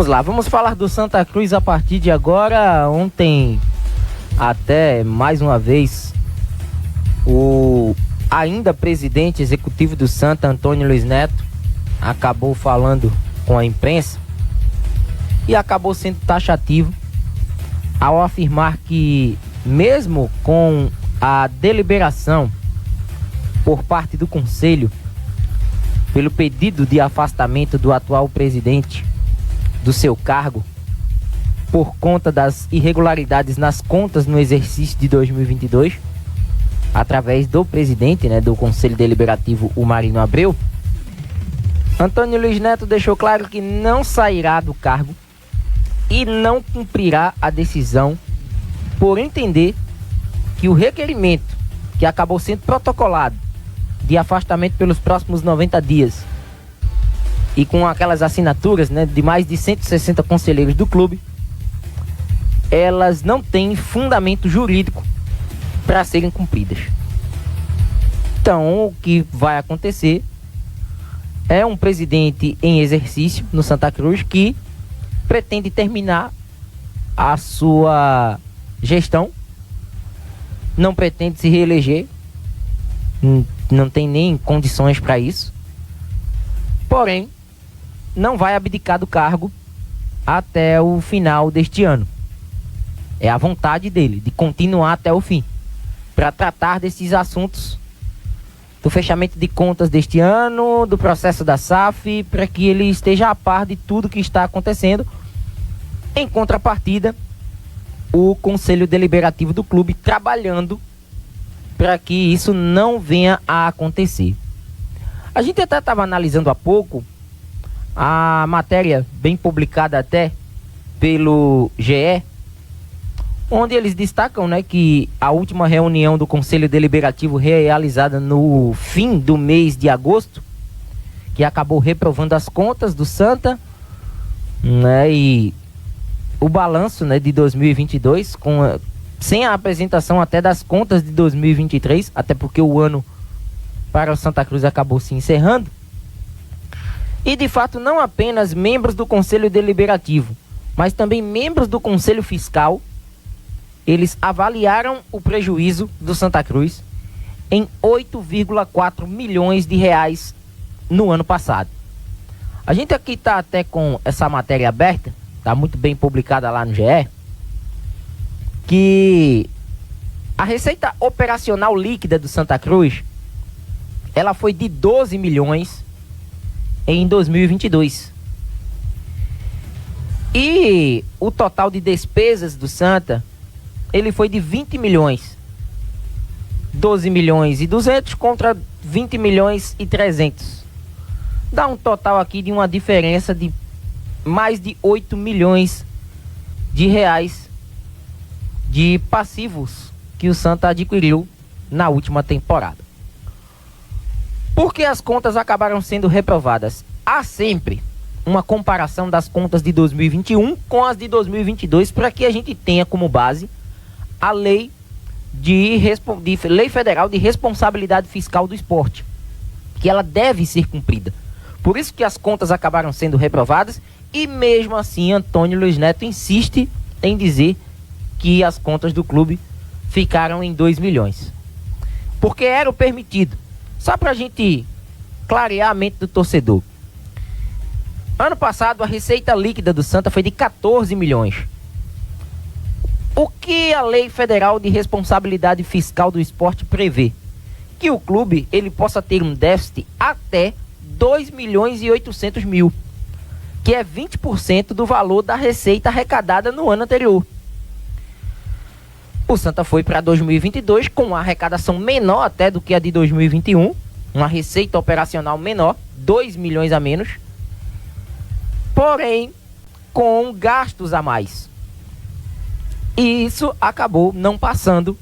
Vamos lá, vamos falar do Santa Cruz a partir de agora. Ontem, até mais uma vez, o ainda presidente executivo do Santa, Antônio Luiz Neto, acabou falando com a imprensa e acabou sendo taxativo ao afirmar que, mesmo com a deliberação por parte do Conselho pelo pedido de afastamento do atual presidente do seu cargo por conta das irregularidades nas contas no exercício de 2022, através do presidente, do Conselho Deliberativo, o Marino Abreu, Antônio Luiz Neto deixou claro que não sairá do cargo e não cumprirá a decisão por entender que o requerimento que acabou sendo protocolado de afastamento pelos próximos 90 dias e com aquelas assinaturas, de mais de 160 conselheiros do clube, elas não têm fundamento jurídico para serem cumpridas. Então, o que vai acontecer é um presidente em exercício no Santa Cruz que pretende terminar a sua gestão, não pretende se reeleger, não tem nem condições para isso, porém não vai abdicar do cargo até o final deste ano. É a vontade dele de continuar até o fim para tratar desses assuntos do fechamento de contas deste ano, do processo da SAF, para que ele esteja a par de tudo que está acontecendo. Em contrapartida, o Conselho Deliberativo do clube trabalhando para que isso não venha a acontecer. A gente até estava analisando há pouco a matéria bem publicada até pelo GE, onde eles destacam, que a última reunião do Conselho Deliberativo realizada no fim do mês de agosto, que acabou reprovando as contas do Santa, e o balanço, de 2022, sem a apresentação até das contas de 2023, até porque o ano para o Santa Cruz acabou se encerrando. E de fato não apenas membros do Conselho Deliberativo, mas também membros do Conselho Fiscal, eles avaliaram o prejuízo do Santa Cruz em 8,4 milhões de reais no ano passado. A gente aqui está até com essa matéria aberta, está muito bem publicada lá no GE, que a receita operacional líquida do Santa Cruz, ela foi de 12 milhões em 2022. E o total de despesas do Santa, ele foi de 20 milhões. 12 milhões e 200 contra 20 milhões e 300. Dá um total aqui de uma diferença de mais de 8 milhões de reais de passivos que o Santa adquiriu na última temporada. Por que as contas acabaram sendo reprovadas? Há sempre uma comparação das contas de 2021 com as de 2022 para que a gente tenha como base a lei Lei Federal de Responsabilidade Fiscal do Esporte, que ela deve ser cumprida. Por isso que as contas acabaram sendo reprovadas e mesmo assim Antônio Luiz Neto insiste em dizer que as contas do clube ficaram em 2 milhões. Porque era o permitido. Só para a gente clarear a mente do torcedor. Ano passado a receita líquida do Santa foi de 14 milhões. O que a Lei Federal de Responsabilidade Fiscal do Esporte prevê? Que o clube ele possa ter um déficit até 2 milhões e 800 mil, que é 20% do valor da receita arrecadada no ano anterior. O Santa foi para 2022 com uma arrecadação menor até do que a de 2021, uma receita operacional menor, 2 milhões a menos, porém com gastos a mais. E isso acabou não passando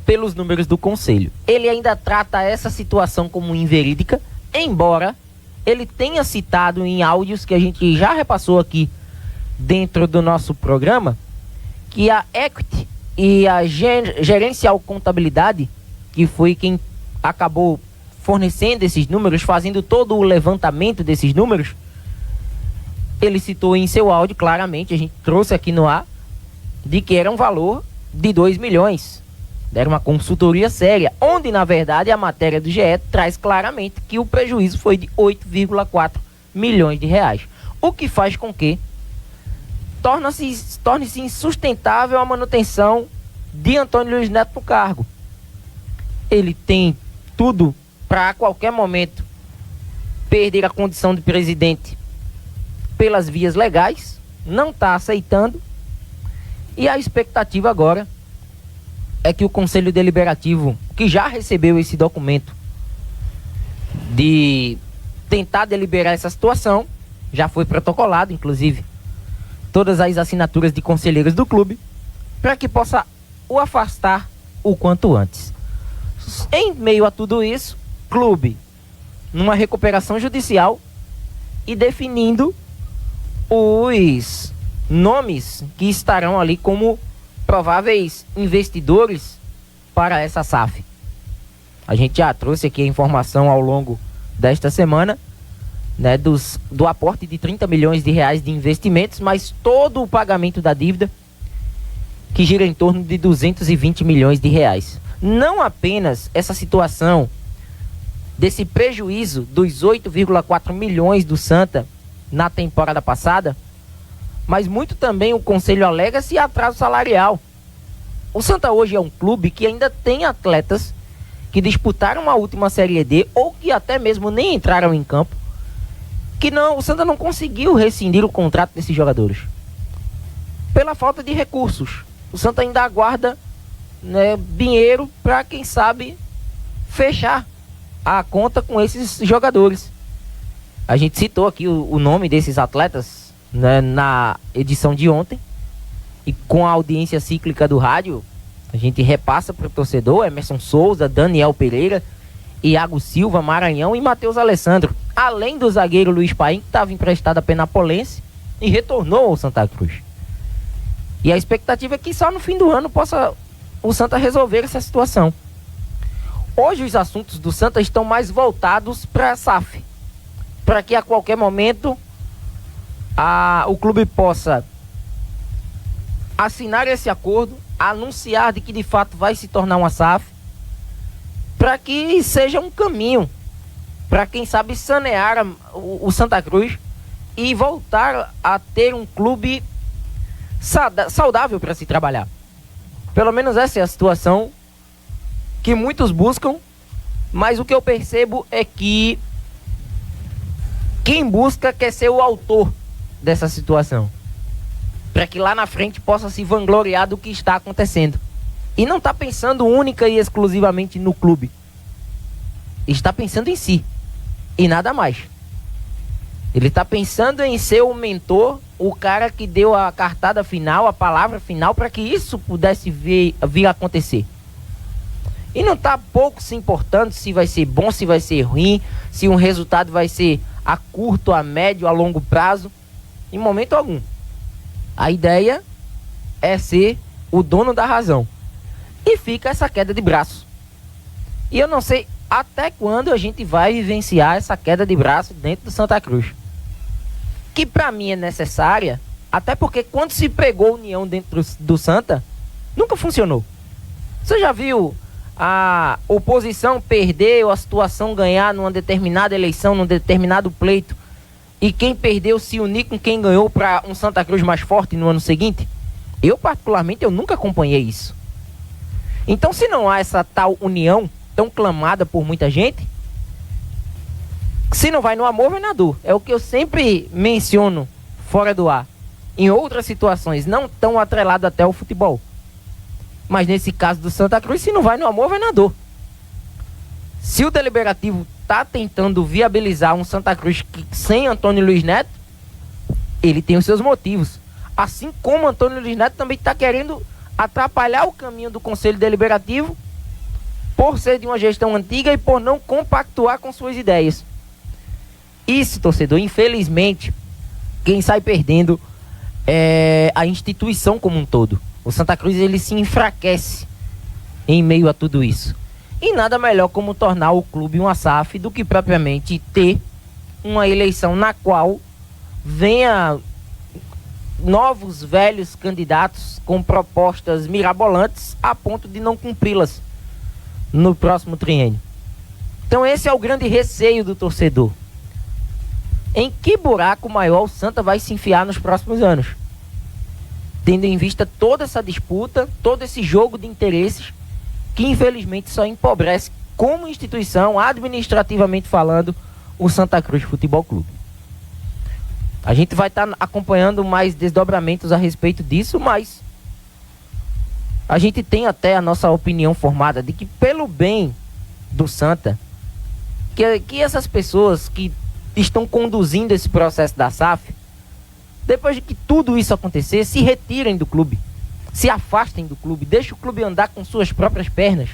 pelos números do Conselho. Ele ainda trata essa situação como inverídica, embora ele tenha citado em áudios que a gente já repassou aqui dentro do nosso programa, que a Equity e a Gerencial Contabilidade, que foi quem acabou fornecendo esses números, fazendo todo o levantamento desses números, Ele citou em seu áudio claramente, a gente trouxe aqui no ar, de que era um valor de 2 milhões. Era uma consultoria séria, onde na verdade a matéria do GE traz claramente que o prejuízo foi de 8,4 milhões de reais. O que faz com que torne-se insustentável a manutenção de Antônio Luiz Neto no cargo. Ele tem tudo para a qualquer momento perder a condição de presidente pelas vias legais, não está aceitando, e a expectativa agora é que o Conselho Deliberativo, que já recebeu esse documento de tentar deliberar essa situação, já foi protocolado, inclusive, todas as assinaturas de conselheiros do clube, para que possa o afastar o quanto antes. Em meio a tudo isso, clube numa recuperação judicial e definindo os nomes que estarão ali como prováveis investidores para essa SAF. A gente já trouxe aqui a informação ao longo desta semana, né, do aporte de 30 milhões de reais de investimentos, mas todo o pagamento da dívida, que gira em torno de 220 milhões de reais. Não apenas essa situação desse prejuízo dos 8,4 milhões do Santa na temporada passada, mas muito também o Conselho alega-se atraso salarial. O Santa hoje é um clube que ainda tem atletas que disputaram a última Série D ou que até mesmo nem entraram em campo, que o Santa não conseguiu rescindir o contrato desses jogadores pela falta de recursos. O Santa ainda aguarda, né, dinheiro para, quem sabe, fechar a conta com esses jogadores. A gente citou aqui o nome desses atletas, né, na edição de ontem, e com a audiência cíclica do rádio, a gente repassa para o torcedor: Emerson Souza, Daniel Pereira, Iago Silva, Maranhão e Matheus Alessandro, além do zagueiro Luiz Paim, que estava emprestado a Penapolense e retornou ao Santa Cruz. E a expectativa é que só no fim do ano possa o Santa resolver essa situação. Hoje os assuntos do Santa estão mais voltados para a SAF, para que a qualquer momento o clube possa assinar esse acordo, anunciar de que de fato vai se tornar uma SAF, para que seja um caminho para, quem sabe, sanear o Santa Cruz e voltar a ter um clube saudável para se trabalhar. Pelo menos essa é a situação que muitos buscam, mas o que eu percebo é que quem busca quer ser o autor dessa situação, para que lá na frente possa se vangloriar do que está acontecendo. E não está pensando única e exclusivamente no clube. Está pensando em si e nada mais. Ele está pensando em ser o mentor, o cara que deu a cartada final, a palavra final, para que isso pudesse vir a acontecer. E não está pouco se importando se vai ser bom, se vai ser ruim, se um resultado vai ser a curto, a médio, a longo prazo. Em momento algum. A ideia é ser o dono da razão. E fica essa queda de braço. E eu não sei até quando a gente vai vivenciar essa queda de braço dentro do Santa Cruz. Que para mim é necessária, até porque quando se pregou união dentro do Santa, nunca funcionou. Você já viu a oposição perder ou a situação ganhar numa determinada eleição, num determinado pleito, e quem perdeu se unir com quem ganhou para um Santa Cruz mais forte no ano seguinte? Eu, particularmente, eu nunca acompanhei isso. Então, se não há essa tal união tão clamada por muita gente, se não vai no amor, vai na dor. É o que eu sempre menciono fora do ar. Em outras situações, não tão atrelado até ao futebol. Mas nesse caso do Santa Cruz, se não vai no amor, vai na dor. Se o Deliberativo está tentando viabilizar um Santa Cruz sem Antônio Luiz Neto, ele tem os seus motivos. Assim como Antônio Luiz Neto também está querendo atrapalhar o caminho do Conselho Deliberativo, por ser de uma gestão antiga e por não compactuar com suas ideias. Isso, torcedor, infelizmente, quem sai perdendo é a instituição como um todo. O Santa Cruz, ele se enfraquece em meio a tudo isso. E nada melhor como tornar o clube uma SAF do que propriamente ter uma eleição na qual venha novos velhos candidatos com propostas mirabolantes a ponto de não cumpri-las no próximo triênio. Então esse é o grande receio do torcedor. Em que buraco maior o Santa vai se enfiar nos próximos anos? Tendo em vista toda essa disputa, todo esse jogo de interesses que infelizmente só empobrece como instituição, administrativamente falando, o Santa Cruz Futebol Clube. A gente vai estar acompanhando mais desdobramentos a respeito disso, mas a gente tem até a nossa opinião formada de que pelo bem do Santa, que essas pessoas que estão conduzindo esse processo da SAF, depois de que tudo isso acontecer, se retirem do clube, se afastem do clube, deixem o clube andar com suas próprias pernas,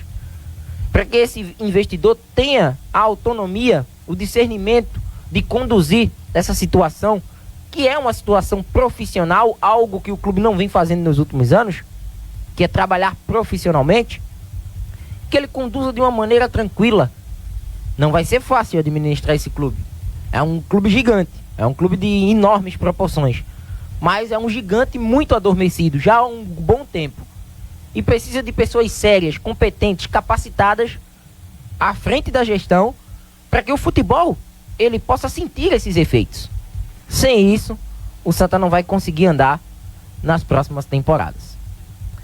para que esse investidor tenha a autonomia, o discernimento de conduzir essa situação, que é uma situação profissional, algo que o clube não vem fazendo nos últimos anos, que é trabalhar profissionalmente, que ele conduza de uma maneira tranquila. Não vai ser fácil administrar esse clube. É um clube gigante, é um clube de enormes proporções, mas é um gigante muito adormecido já há um bom tempo e precisa de pessoas sérias, competentes, capacitadas à frente da gestão para que o futebol ele possa sentir esses efeitos. Sem isso, o Santa não vai conseguir andar nas próximas temporadas.